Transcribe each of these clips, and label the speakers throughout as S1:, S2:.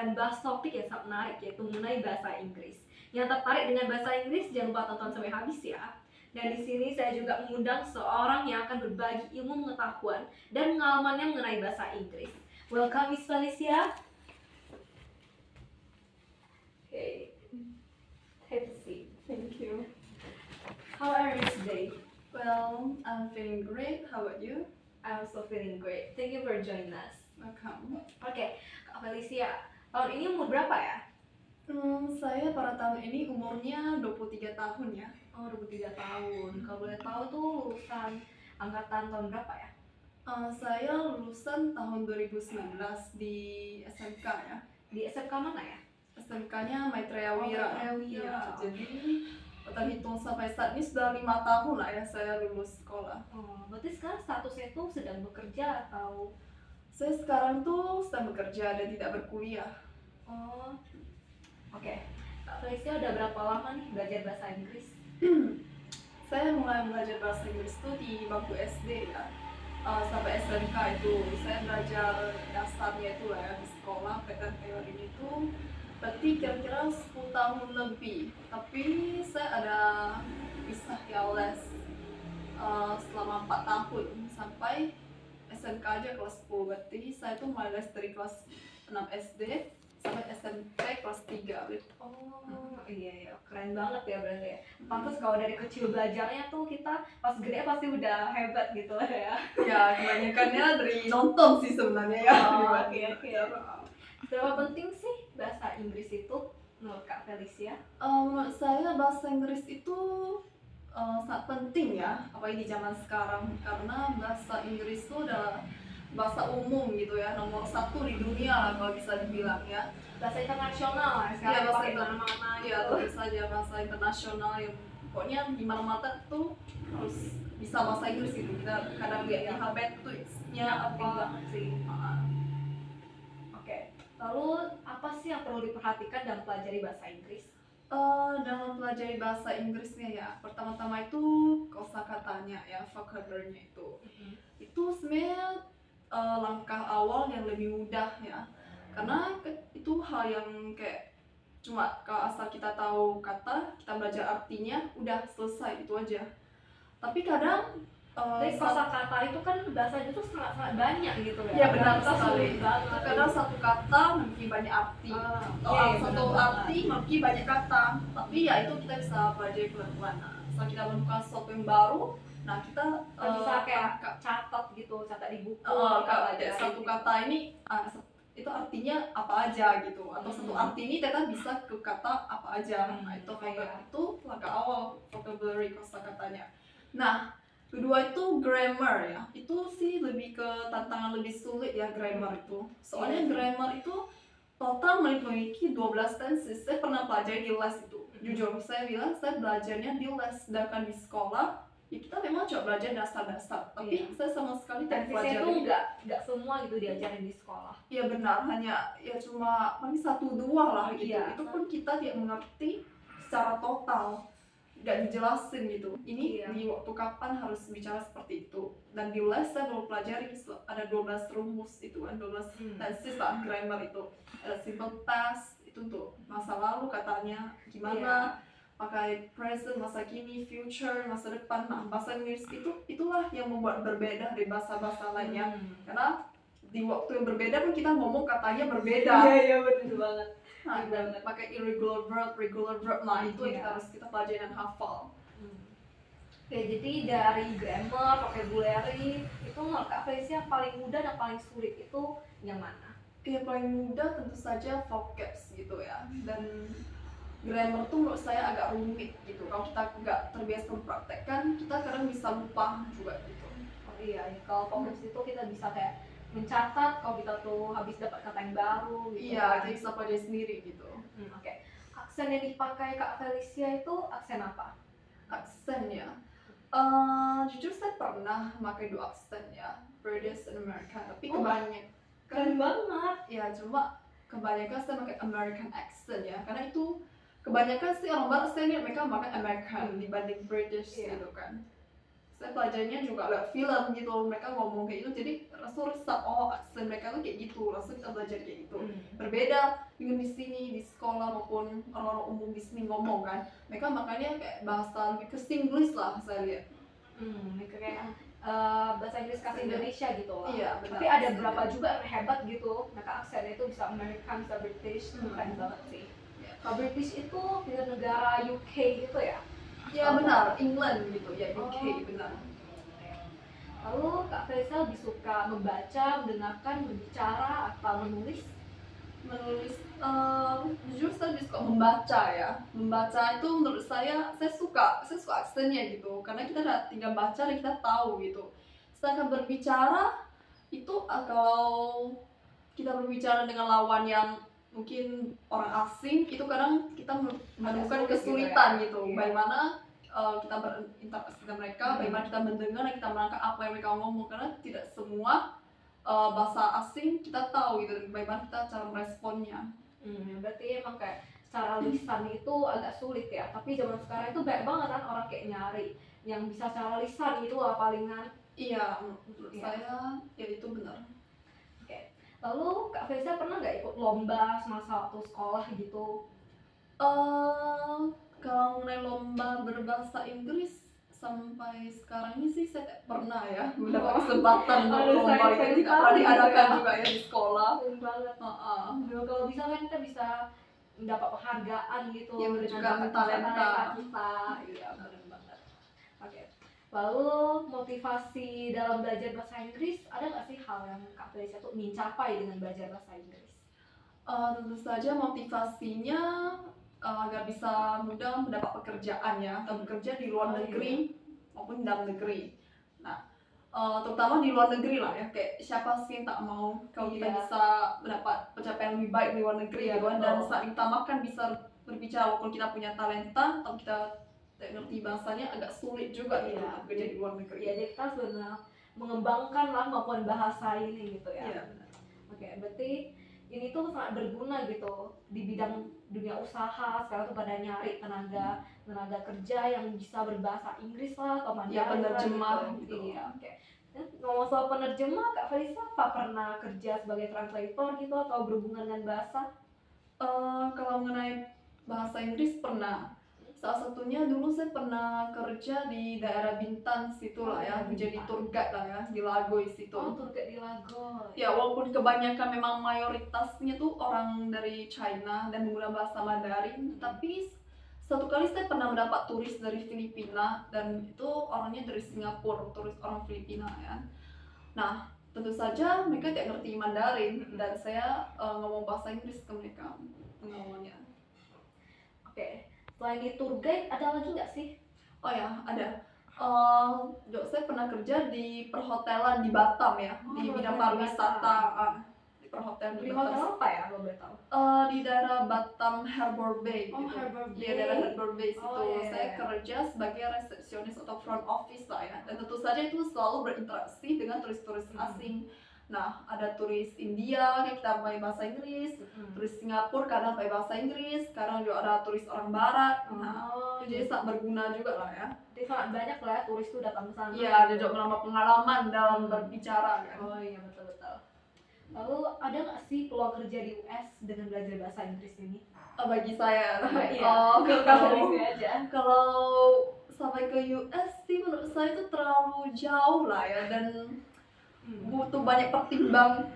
S1: akan bahas topik yang sangat menarik, yaitu mengenai bahasa Inggris. Yang tertarik dengan bahasa Inggris, jangan lupa tonton sampai habis ya. Dan di sini saya juga mengundang seorang yang akan berbagi ilmu pengetahuan dan pengalamannya mengenai bahasa Inggris. Welcome Miss Felicia. Okay, have a seat.
S2: Thank you.
S1: How are you today?
S2: Well, I'm feeling great. How about you?
S1: I'm also feeling great. Thank you for joining us.
S2: Welcome.
S1: Oke, Kak Felicia, tahun ini umur berapa ya?
S2: Saya pada tahun ini umurnya 23 tahun ya.
S1: Oh, 23 tahun. Kalau boleh tahu tuh lulusan angkatan tahun berapa ya?
S2: Saya lulusan tahun 2019 di SMK ya.
S1: Di SMK mana ya?
S2: SMK-nya Maitreya Wira.
S1: Maitreya Wira.
S2: Ya, jadi terhitung sampai saat ini sudah 5 tahun lah ya saya lulus sekolah.
S1: Oh, berarti sekarang statusnya tuh sedang bekerja atau?
S2: Saya sekarang tuh sedang bekerja dan tidak berkuliah.
S1: Oh, oke. Kak Felicia udah berapa lama nih belajar bahasa Inggris?
S2: Saya mulai belajar bahasa Inggris tuh di bangku SD ya. Sampai SMK itu saya belajar dasarnya itu lah ya di sekolah pattern tailoring itu berarti kira-kira 10 tahun lebih. Tapi saya ada pisah ya les selama 4 tahun sampai SMK aja kelas 10. Berarti saya tuh mulai les dari kelas 6 SD sampai SMP kelas 3.
S1: Oh, iya, keren banget ya berarti ya. Pantes kalau dari kecil belajarnya tuh kita pas gede pasti udah hebat gitu ya.
S2: Ya, kebanyakannya dari nonton sih sebenarnya ya.
S1: Oh, oke. Seberapa penting sih bahasa Inggris itu menurut Kak Felicia?
S2: Menurut saya bahasa Inggris itu sangat penting ya, apalagi di zaman sekarang, karena bahasa Inggris itu adalah bahasa umum gitu ya, nomor 1 di dunia lah kalau bisa dibilang ya.
S1: Bahasa internasional lah
S2: Iya,
S1: sekarang
S2: bahasa
S1: pakai mana-mana
S2: Iya,
S1: gitu.
S2: tentu saja bahasa internasional yang pokoknya di mana-mana tuh harus bisa bahasa Inggris gitu. Kita kadang lihat di alfabet tweets-nya
S1: Penting
S2: apa.
S1: banget sih. Oke. Lalu apa sih yang perlu diperhatikan dalam pelajari bahasa Inggris?
S2: Dalam pelajari bahasa Inggrisnya ya, pertama-tama itu kosakatanya ya, vocabulary-nya itu sebenarnya langkah awal yang lebih mudah ya, karena itu hal yang kayak cuma kalau asal kita tahu kata, kita belajar artinya, udah selesai itu aja. Tapi kadang
S1: Tapi kosakata itu kan bahasanya tuh sangat banyak gitu ya.
S2: ya benar
S1: Kita
S2: sekali.
S1: sulit banget.
S2: Kadang satu kata memiliki banyak arti, satu arti memiliki banyak kata. Tapi ya itu kita bisa pelajari pelan-pelan. Nah, setelah kita menemukan sesuatu yang baru, nah kita
S1: bisa kayak catat gitu, catat di buku.
S2: Satu kata ini itu artinya apa aja gitu, atau satu arti ini kita bisa ke kata apa aja. Nah itu itu langkah awal vocabulary kosakatanya. Nah kedua itu grammar ya, itu sih lebih ke tantangan lebih sulit ya grammar itu. Soalnya grammar itu total memiliki 12 tenses. Saya pernah pelajari di les itu. Jujur saya bilang saya belajarnya di les, sedangkan di sekolah ya kita memang coba belajar dasar-dasar. Tapi saya sama sekali tidak pelajari.
S1: Itu nggak semua gitu diajarin di sekolah.
S2: Iya benar, hanya ya cuma paling 1-2 lah gitu.
S1: Iya.
S2: Itu pun kita tidak mengerti secara total, nggak dijelasin gitu. Ini di waktu kapan harus bicara seperti itu. Dan di les saya baru pelajari ada 12 rumus itu kan, 12 tenses lah grammar itu. Ada simple past itu untuk masa lalu katanya gimana, pakai present masa kini, future masa depan. Nah bahasa Inggris itulah yang membuat berbeda dari bahasa-bahasa lainnya. Karena di waktu yang berbeda pun kita ngomong katanya berbeda.
S1: Iya benar banget.
S2: Nah, dan pakai irregular verb, regular verb, nah itu yang harus kita pelajari dan hafal.
S1: Oke, jadi dari grammar, vocabulary itu menurut Kak Felicia paling mudah dan paling sulit itu yang mana?
S2: Yang paling mudah tentu saja vocabs gitu ya. Dan grammar tuh menurut saya agak rumit gitu. Kalau kita nggak terbiasa mempraktekkan, kita kadang bisa lupa juga gitu.
S1: Oh iya, kalau vocabs itu kita bisa kayak mencatat kalau kita tuh habis dapat kata yang baru gitu.
S2: Iya, kita bisa pelajari sendiri gitu.
S1: Oke. Aksen yang dipakai Kak Felicia itu aksen apa?
S2: Aksen ya. Jujur saya pernah memakai 2 aksen ya, British dan American. Tapi kebanyakan
S1: keren banget.
S2: Ya, cuma kebanyakan saya pakai American accent ya, karena itu kebanyakan sih orang barat saya lihat mereka pakai American dibanding British gitu kan. saya belajarnya juga lewat film gitu, mereka ngomong kayak gitu, jadi langsung resap, oh aksen mereka tuh kayak gitu, langsung kita belajar kayak gitu. Berbeda dengan di sini, di sekolah maupun orang-orang umum di sini ngomong kan, mereka makanya kayak bahasa lebih ke Singlish lah saya lihat.
S1: Kayak bahasa Inggris khas Indonesia gitu lah.
S2: Iya, benar.
S1: Tapi ada beberapa juga yang hebat gitu, mereka aksennya itu bisa American, bisa British, itu keren banget sih. Kalau British itu di negara UK gitu ya?
S2: Ya benar, England gitu ya, UK benar.
S1: Lalu Kak Faisal lebih suka membaca, mendengarkan, berbicara, atau menulis?
S2: Menulis, jujur saya lebih suka membaca ya. Membaca itu menurut saya suka aksennya gitu, karena kita udah tinggal baca dan kita tahu gitu. Sedangkan berbicara itu kalau kita berbicara dengan lawan yang mungkin orang asing, itu kadang kita menemukan kesulitan gitu. Bagaimana kita berinteraksi dengan mereka, bagaimana kita mendengar dan kita menangkap apa yang mereka ngomong, karena tidak semua bahasa asing kita tahu gitu, bagaimana kita cara meresponnya.
S1: Berarti emang kayak secara lisan itu agak sulit ya, tapi zaman sekarang itu banyak banget kan orang kayak nyari yang bisa secara lisan gitu lah palingan.
S2: Iya, menurut saya ya itu benar.
S1: Lalu Kak Faisal pernah nggak ikut lomba semasa waktu sekolah gitu?
S2: Kalau mengenai lomba berbahasa Inggris sampai sekarang ini sih saya tidak pernah ya mendapat kesempatan untuk lomba itu, tidak pernah diadakan juga ya di sekolah.
S1: Banget. Kalau bisa kan kita bisa mendapat penghargaan gitu
S2: ya, menunjukkan talenta
S1: kita. Iya, benar banget. Oke. Lalu motivasi dalam belajar bahasa Inggris, ada nggak sih hal yang Kak Felicia tuh ingin capai dengan belajar bahasa Inggris?
S2: Tentu saja motivasinya agar bisa mudah mendapat pekerjaan ya, atau bekerja di luar negeri maupun dalam negeri. Nah, terutama di luar negeri lah ya, kayak siapa sih yang tak mau kalau kita bisa mendapat pencapaian lebih baik di luar negeri gitu kan, dan saat kita makan bisa berbicara walaupun kita punya talenta atau kita tidak ngerti bahasanya, agak sulit juga gitu bekerja di luar negeri.
S1: Jadi kita sebenarnya mengembangkan lah maupun bahasa ini gitu ya.
S2: Iya.
S1: Oke, berarti ini tuh sangat berguna gitu di bidang dunia usaha. Sekarang tuh pada nyari tenaga kerja yang bisa berbahasa Inggris lah atau Mandarin.
S2: Ya, penerjemah
S1: gitu. Iya, oke. Ngomong soal penerjemah, Kak Felisa apa pernah kerja sebagai translator gitu atau berhubungan dengan bahasa?
S2: Kalau mengenai bahasa Inggris pernah. Salah satunya dulu saya pernah kerja di daerah Bintan situ lah ya, menjadi tour guide lah ya di Lagoy situ.
S1: Tour guide di Lagoy.
S2: Ya, walaupun kebanyakan memang mayoritasnya tuh orang dari China dan menggunakan bahasa Mandarin, tapi satu kali saya pernah mendapat turis dari Filipina, dan itu orangnya dari Singapura, turis orang Filipina ya. Nah, tentu saja mereka tidak ngerti Mandarin, dan saya ngomong bahasa Inggris ke mereka pengalamannya.
S1: Oke. Selain di tour guide, ada lagi nggak sih?
S2: Oh ya, ada. Saya pernah kerja di perhotelan di Batam ya, di bidang pariwisata. Di perhotelan
S1: di hotel apa ya, lo boleh tahu?
S2: Di daerah Batam Harbor Bay.
S1: Oh,
S2: gitu.
S1: Harbor Bay.
S2: Di daerah Harbor Bay situ.
S1: Iya.
S2: Saya kerja sebagai resepsionis atau front office lah ya. Dan tentu saja itu selalu berinteraksi dengan turis-turis asing. Nah, ada turis India yang kita pakai bahasa Inggris, turis Singapura kadang pakai bahasa Inggris, sekarang juga ada turis orang Barat. Nah, itu jadi sangat berguna juga lah ya.
S1: Jadi sangat banyak lah ya turis tuh datang ke sana.
S2: Iya, ada juga menambah pengalaman dalam berbicara kan.
S1: Oh iya, betul-betul. Lalu ada nggak sih peluang kerja di US dengan belajar bahasa Inggris ini?
S2: Bagi saya, kalau sampai ke US sih menurut saya itu terlalu jauh lah ya, dan butuh banyak pertimbangan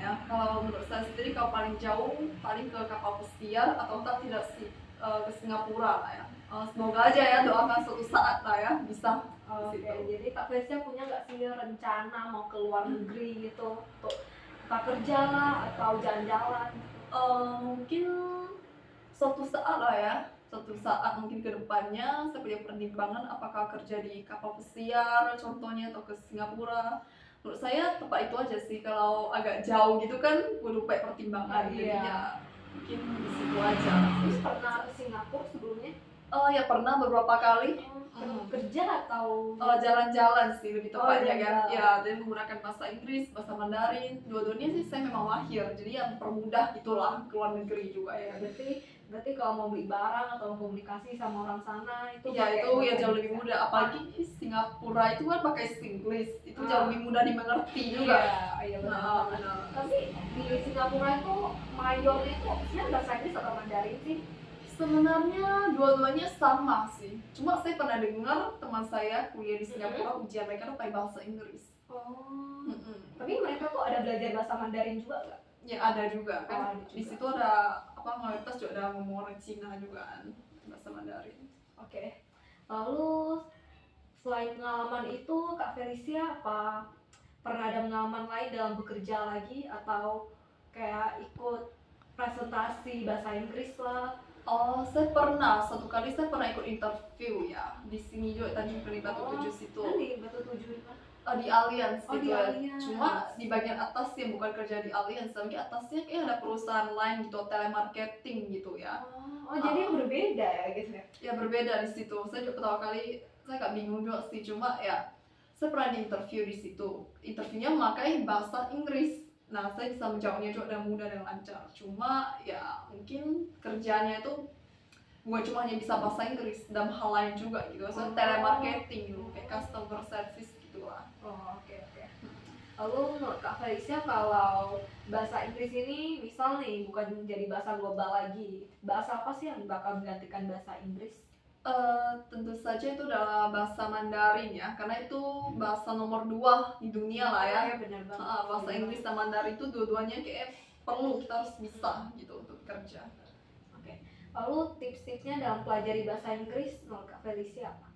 S2: ya. Kalau menurut saya sendiri, kalau paling jauh paling ke kapal pesiar atau tidak sih ke Singapura lah ya. Semoga aja ya, doakan suatu saat lah ya bisa.
S1: Oke, jadi Kak Felicia punya nggak sih rencana mau ke luar negeri gitu untuk kerja lah atau jalan-jalan?
S2: Mungkin suatu saat lah ya, suatu saat mungkin ke depannya saya punya pertimbangan apakah kerja di kapal pesiar contohnya atau ke Singapura. Menurut saya tepat itu aja sih, kalau agak jauh gitu kan butuh banyak pertimbangan. Jadi ya mungkin di situ aja.
S1: Terus pernah ke Singapura sebelumnya?
S2: Ya pernah beberapa kali.
S1: Kerja atau
S2: Jalan-jalan sih lebih tepatnya kan.
S1: jalan-jalan.
S2: Ya, dan menggunakan bahasa Inggris, bahasa Mandarin. Dua-duanya sih saya memang mahir. Jadi yang permudah itulah ke luar negeri juga ya.
S1: berarti kalau mau beli barang atau mau komunikasi sama orang sana itu
S2: Ya
S1: pakai
S2: itu
S1: bahasa
S2: ya jauh
S1: Inggris
S2: lebih
S1: ya?
S2: mudah. Apalagi Singapura itu kan pakai Singlish. Itu
S1: Ah.
S2: jauh lebih mudah dimengerti juga.
S1: Iya benar.
S2: Nah, benar.
S1: Tapi di Singapura itu mayornya itu sebenarnya bahasa Inggris atau Mandarin sih?
S2: Sebenarnya dua-duanya sama sih. Cuma saya pernah dengar teman saya kuliah di Singapura ujian mereka tuh pakai bahasa Inggris.
S1: Oh.
S2: Mm-mm.
S1: Tapi mereka tuh ada belajar bahasa Mandarin juga nggak?
S2: Ya ada juga kan.
S1: Oh, ada juga.
S2: Di situ ada mayoritas juga ada ngomong orang Cina juga kan bahasa Mandarin.
S1: Oke. Lalu selain pengalaman itu Kak Felicia apa pernah ada pengalaman lain dalam bekerja lagi atau kayak ikut presentasi bahasa Inggris lah?
S2: Saya pernah satu kali saya pernah ikut interview ya di sini juga Tanjung Priok Batu Tujuh situ.
S1: Di Batu Tujuh itu.
S2: Di Allianz
S1: Di
S2: gitu ya.
S1: Allianz.
S2: Cuma di bagian atas yang bukan kerja di Allianz, tapi atasnya kayak ada perusahaan lain gitu, telemarketing gitu ya.
S1: Jadi berbeda ya gitu ya?
S2: Ya berbeda di situ. Saya juga pertama kali saya agak bingung juga sih, cuma ya saya pernah di interview di situ. Interviewnya memakai bahasa Inggris. Nah, saya bisa menjawabnya juga dengan mudah dan lancar. Cuma ya mungkin kerjanya itu bukan cuma hanya bisa bahasa Inggris, dalam hal lain juga gitu. Soalnya telemarketing gitu, kayak customer service gitu lah.
S1: Oke. Lalu menurut Kak Felicia kalau bahasa Inggris ini misal nih bukan jadi bahasa global lagi, bahasa apa sih yang bakal menggantikan bahasa Inggris?
S2: Tentu saja itu adalah bahasa Mandarin ya, karena itu bahasa nomor 2 di dunia lah ya.
S1: Benar banget.
S2: Bahasa Inggris dan Mandarin itu dua-duanya kayak perlu, kita harus bisa gitu untuk kerja.
S1: Oke. Lalu tips-tipsnya dalam pelajari bahasa Inggris menurut Kak Felicia apa?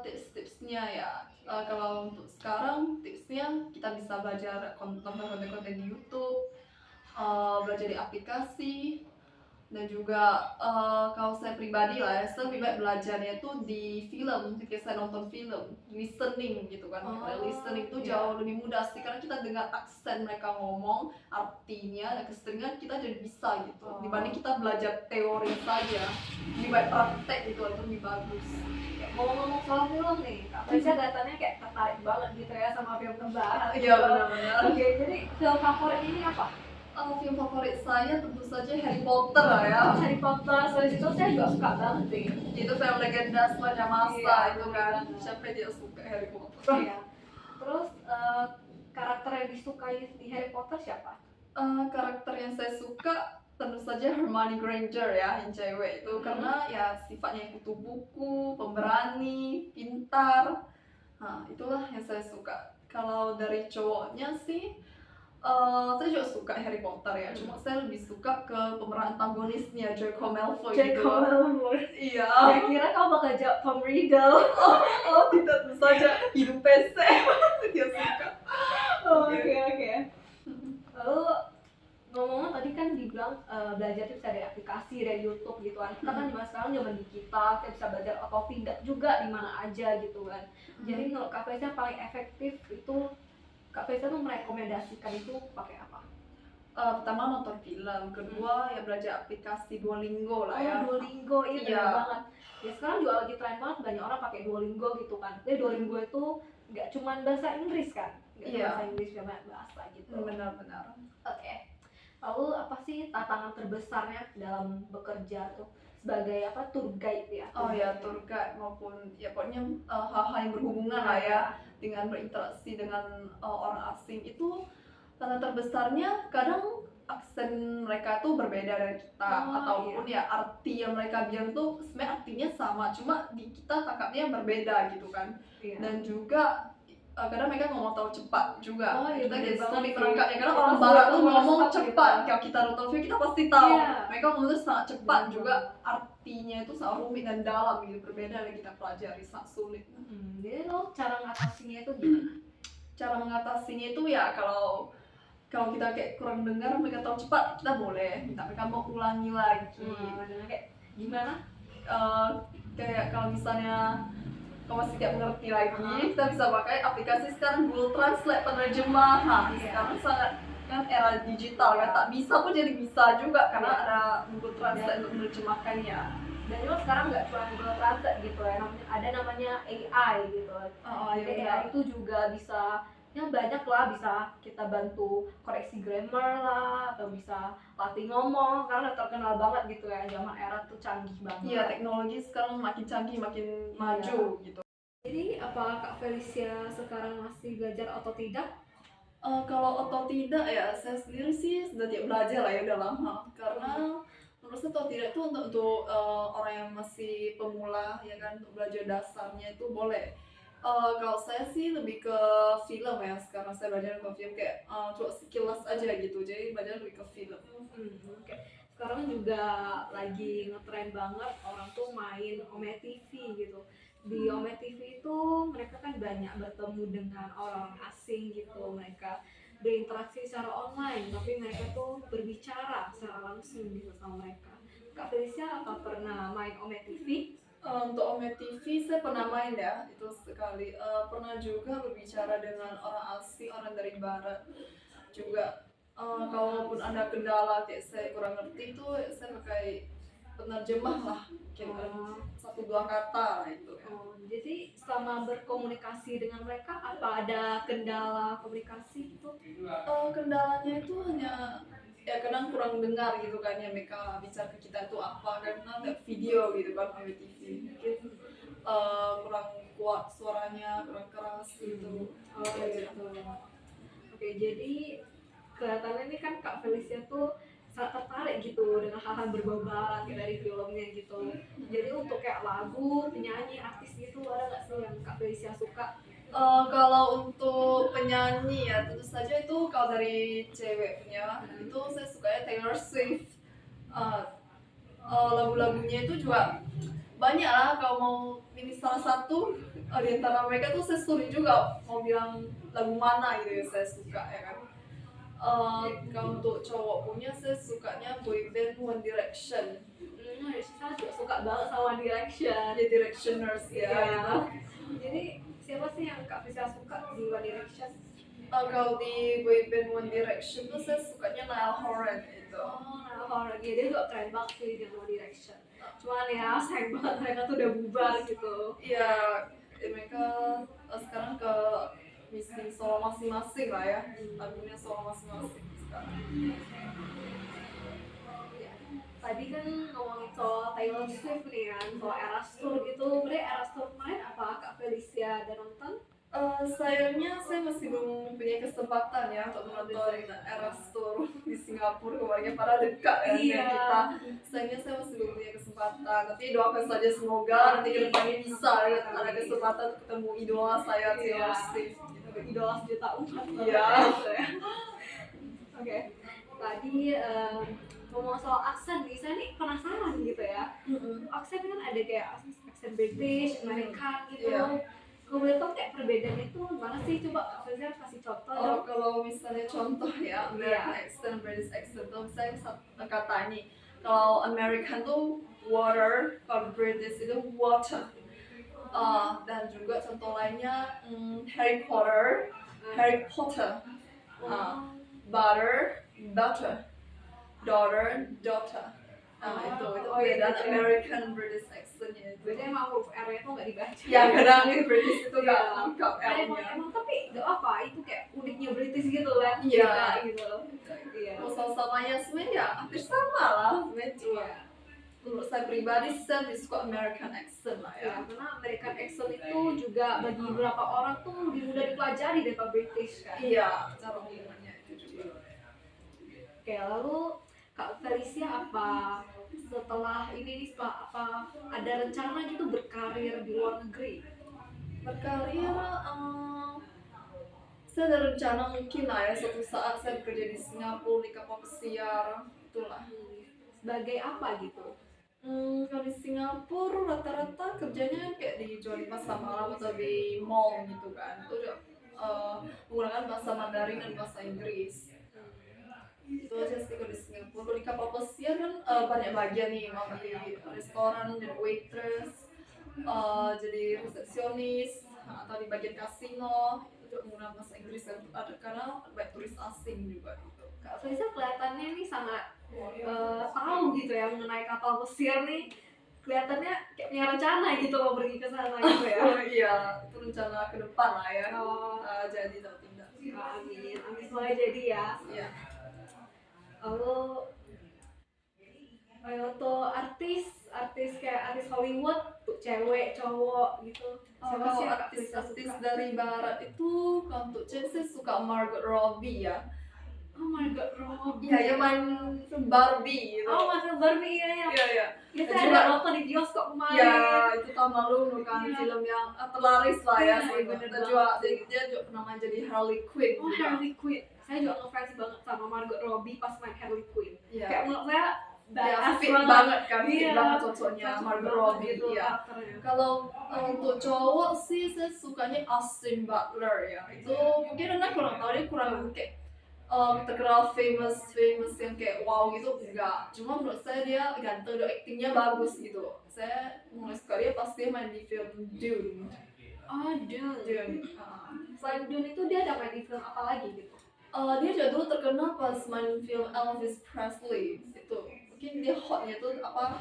S2: Tips-tipsnya ya, kalau untuk sekarang tipsnya kita bisa belajar nonton konten-konten di YouTube, belajar di aplikasi, dan juga kalau saya pribadi lah ya, saya lebih baik belajarnya itu di film, ketika saya nonton film, listening gitu kan. Listening itu jauh lebih mudah sih, karena kita dengar aksen mereka ngomong, artinya dan keseringan kita jadi bisa gitu, dibanding kita belajar teori saja. Lebih baik praktek gitu, itu lebih bagus.
S1: Ngomong-ngomong soal film nih, Kak Felicia katanya kayak tertarik banget gitu ya sama film Barat.
S2: Iya benar-benar.
S1: Oke, jadi film favorit ini apa?
S2: Film favorit saya tentu saja Harry Potter lah ya.
S1: Harry Potter, soal itu saya juga suka banget sih.
S2: Itu film legenda sepanjang masa
S1: Iya,
S2: itu kan. Siapa yang tidak suka Harry Potter?
S1: Iya. Terus karakter yang disukai di Harry Potter siapa?
S2: Karakter yang saya suka tentu saja Hermione Granger ya, yang cewek itu, karena ya sifatnya yang kutu buku, pemberani, pintar. Nah, itulah yang saya suka. Kalau dari cowoknya sih saya juga suka Harry Potter ya, cuma saya lebih suka ke pemeran antagonisnya Draco Malfoy gitu.
S1: Malfoy.
S2: Iya.
S1: Saya kira kamu bakal jawab Tom Riddle.
S2: Tidak, tentu saja hidup PC. Dia suka.
S1: Oke. Lalu ngomong-ngomong tadi kan dibilang belajar itu bisa dari aplikasi, dari YouTube gitu kan. Kita kan juga sekarang zaman digital, kita bisa belajar otodidak juga di mana aja gitu kan. Jadi menurut Kak Felicia paling efektif itu Kak Felicia tuh merekomendasikan itu pakai apa?
S2: Pertama nonton film, kedua ya belajar aplikasi Duolingo lah ya.
S1: Duolingo, iya
S2: Iya.
S1: benar banget. Ya sekarang juga lagi tren banget, banyak orang pakai Duolingo gitu kan. Jadi Duolingo itu nggak cuma bahasa Inggris kan, nggak cuma
S2: Iya.
S1: bahasa Inggris, juga banyak bahasa gitu.
S2: Benar-benar.
S1: Oke. Lalu apa sih tantangan terbesarnya dalam bekerja tuh sebagai apa tour guide ya?
S2: Tour guide maupun ya pokoknya hal-hal yang berhubungan lah ya dengan berinteraksi dengan orang asing itu. Tantangan terbesarnya kadang aksen mereka tuh berbeda dari kita, ataupun ya arti yang mereka bilang tuh sebenarnya artinya sama, cuma di kita tangkapnya berbeda gitu kan. Dan juga kadang mereka ngomong terlalu cepat juga. Kita jadi sulit menangkapnya, karena orang barat tuh ngomong cepat. Kalau kita nonton film kita pasti tahu. Mereka ngomong tuh sangat cepat juga, artinya itu sangat rumit dan dalam gitu, berbeda dari kita pelajari, sangat sulit.
S1: Jadi lo cara mengatasinya itu gimana?
S2: Cara mengatasinya itu ya kalau kita kayak kurang dengar mereka tahu cepat, kita boleh minta mereka mau ulangi lagi.
S1: Kayak gimana?
S2: Kayak kalau misalnya kalau masih tidak mengerti lagi, kita bisa pakai aplikasi sekarang Google Translate penerjemah. Sekarang sangat kan era digital kan, tak bisa pun jadi bisa juga karena
S1: Iya.
S2: ada Google Translate untuk menerjemahkannya.
S1: Dan juga sekarang nggak cuma Google Translate gitu ya, ada namanya AI gitu. Jadi
S2: Ya,
S1: AI itu juga bisa, yang banyak lah, bisa kita bantu koreksi grammar lah, atau bisa latih ngomong, karena udah terkenal banget gitu ya, zaman era tuh canggih banget.
S2: iya, teknologi sekarang makin canggih, makin maju gitu.
S1: Jadi apa Kak Felicia sekarang masih belajar atau tidak?
S2: Kalau atau tidak ya, saya sendiri sih sudah tidak belajar lah ya, udah lama. Karena menurut saya atau tidak itu untuk orang yang masih pemula ya kan, untuk belajar dasarnya itu boleh. Kalau saya sih lebih ke film ya, sekarang saya belajar ke film kayak coba sekilas aja gitu, jadi belajar lebih ke film.
S1: Oke. Sekarang juga lagi ngetren banget orang tuh main Ome TV gitu. Di Ome TV itu mereka kan banyak bertemu dengan orang asing gitu. Mereka berinteraksi secara online, tapi mereka tuh berbicara secara langsung gitu sama mereka. Kak Felicia apa pernah main Ome TV?
S2: Untuk Ome TV saya pernah main ya, itu sekali. Pernah juga berbicara dengan orang asing, orang dari barat juga. Kalaupun ada kendala kayak saya kurang ngerti itu, saya pakai penerjemah lah, kira satu dua kata lah itu ya.
S1: Jadi selama berkomunikasi dengan mereka apa ada kendala komunikasi gitu?
S2: Kendalanya itu hanya ya kadang kurang dengar gitu kan ya, mereka bicara ke kita itu apa, karena ada video gitu kan Ome TV, mungkin kurang kuat suaranya, kurang keras gitu.
S1: Gitu. Oke, jadi kelihatannya ini kan Kak Felicia tuh sangat tertarik gitu dengan hal-hal berbau barat kayak dari filmnya gitu. Jadi untuk kayak lagu, penyanyi, artis gitu ada nggak sih yang Kak Felicia suka?
S2: Kalau untuk penyanyi ya tentu saja itu, kalau dari cewek punya itu saya sukanya Taylor Swift. Lagu-lagunya itu juga banyak lah, kalau mau pilih salah satu di antara mereka tuh saya sulit juga mau bilang lagu mana gitu yang saya suka ya kan. Kalau untuk cowok punya saya sukanya boyband One Direction.
S1: Saya juga suka banget sama One Direction.
S2: Ya Directioners ya gitu.
S1: Jadi siapa sih yang Kak Felicia suka di One Direction?
S2: Kalau di boyband One Direction tuh saya sukanya Niall Horan itu.
S1: Nah, horror dia juga keren banget sih di One Direction. Cuman ya sayang banget mereka tuh udah bubar gitu.
S2: Iya, mereka sekarang ke misi solo masing-masing lah ya, lagunya solo masing-masing sekarang.
S1: Ya. Tadi kan ngomongin soal Taylor Swift nih kan, soal Eras Tour gitu. Berarti Eras Tour kemarin apa Kak Felicia ada nonton?
S2: Sayangnya saya masih belum mempunyai kesempatan ya untuk menonton Eras Tour di Singapura kemarin, padahal dekat ya dengan kita. Sayangnya saya masih belum punya kesempatan, tapi doakan saja semoga nanti ke depannya bisa ya, ada kesempatan untuk ketemu idola saya Taylor Swift gitu.
S1: Idola sejuta umat.
S2: Iya.
S1: Oke. Tadi ngomong soal aksen nih, saya nih penasaran gitu ya. Aksen kan ada kayak aksen British, American gitu.
S2: Iya.
S1: Kalau boleh tahu kayak perbedaannya itu mana sih? Coba Felicia kasih contoh dong.
S2: Kalau misalnya contoh ya, American accent, British accent tuh misalnya kata ini, kalau American tuh water, kalau British itu water. Dan juga contoh lainnya Harry Potter, Harry Potter, butter, butter, daughter, daughter. Itu perbedaan American British accentnya itu.
S1: Berarti emang huruf R itu nggak dibaca.
S2: Ya kadang British itu nggak lengkap
S1: Emang
S2: L-nya.
S1: tapi nggak apa, itu kayak uniknya British gitu kan.
S2: Iya.
S1: Beda gitu. Iya.
S2: Kalau sama-samanya sebenarnya ya hampir sama lah sebenarnya, cuma menurut saya pribadi saya lebih suka American accent lah ya.
S1: Karena American accent itu juga bagi beberapa orang tuh lebih mudah dipelajari daripada British kan.
S2: Iya, cara ngomongnya itu juga.
S1: Oke, lalu Kak Felicia apa setelah ini nih, setelah apa ada rencana gitu berkarir di luar negeri?
S2: Berkarir, saya ada rencana mungkin lah ya suatu saat saya bekerja di Singapura di kapal pesiar itulah.
S1: Sebagai apa gitu?
S2: Kalau di Singapura rata-rata kerjanya kayak di jual di pasar malam atau di mall gitu kan. Itu juga menggunakan bahasa Mandarin dan bahasa Inggris. Itu aja sih kalau di Singapura. Kalau di kapal pesiar kan banyak bagian nih, mau di restoran jadi waitress, jadi resepsionis, atau di bagian kasino itu juga menggunakan bahasa Inggris kan, karena banyak turis asing juga gitu.
S1: Kak Felicia kelihatannya nih sangat tahu gitu ya mengenai kapal Mesir nih. Kelihatannya kayak punya rencana gitu mau pergi ke sana gitu ya.
S2: Oh iya, itu rencana ke depan lah ya.
S1: Oh,
S2: Jadi atau tidak.
S1: amin, amin semoga jadi ya.
S2: Iya.
S1: Lalu untuk artis kayak artis Hollywood, tuh cewek, cowok gitu. Siapa
S2: Kalau
S1: sih yang Kak Felicia
S2: artis-artis
S1: suka?
S2: dari barat itu, kalau untuk cewek saya suka Margot Robbie ya.
S1: Oh my god, Robbie.
S2: Iya, yang main film Barbie gitu.
S1: Oh, masih Barbie iya ya.
S2: Iya, iya.
S1: Ya,
S2: Dan
S1: saya
S2: juga-
S1: ada nonton di bioskop kemarin.
S2: Ya, itu tahun lalu bukan
S1: Iya.
S2: film yang terlaris lah ya.
S1: Iya,
S2: sih.
S1: bener
S2: Dan
S1: banget.
S2: juga dia juga pernah main jadi Harley Quinn
S1: Oh,
S2: juga.
S1: Harley Quinn. Saya juga ngefans banget sama Margot Robbie pas main Harley Quinn.
S2: Iya.
S1: Kayak menurut saya
S2: Ya,
S1: badass
S2: fit banget kan, fit
S1: Iya.
S2: banget cocoknya
S1: Cocok
S2: Margot
S1: banget
S2: Robbie.
S1: gitu
S2: Iya.
S1: karakternya.
S2: Kalau untuk cowok sih saya sukanya Austin Butler ya. Itu mungkin Anda kurang tahu, dia kurang kayak terkenal famous yang kayak wow gitu enggak. Cuma menurut saya dia ganteng dan aktingnya bagus gitu. Saya mulai suka dia pas dia main di film Dune.
S1: Oh, Dune.
S2: Dune.
S1: Selain Dune itu dia ada main di film apa lagi gitu?
S2: Dia juga dulu terkenal pas main film Elvis Presley itu. Mungkin dia hotnya tuh apa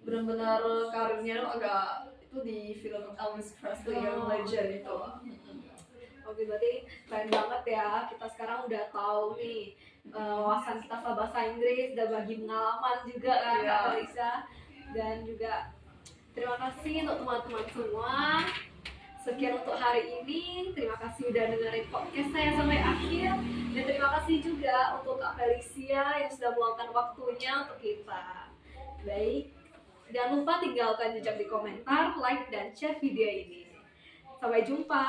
S2: benar-benar karirnya tuh agak itu di film Elvis Presley yang Legend itu.
S1: Oke, berarti keren banget ya. Kita sekarang udah tahu nih wawasan kita soal bahasa Inggris, udah bagi pengalaman juga kan
S2: Iya.
S1: Kak Felicia. Dan juga terima kasih untuk teman-teman semua. Sekian untuk hari ini. Terima kasih udah dengerin podcast saya sampai akhir. Dan terima kasih juga untuk Kak Felicia yang sudah meluangkan waktunya untuk kita. Baik, jangan lupa tinggalkan jejak di komentar, like, dan share video ini. Sampai jumpa.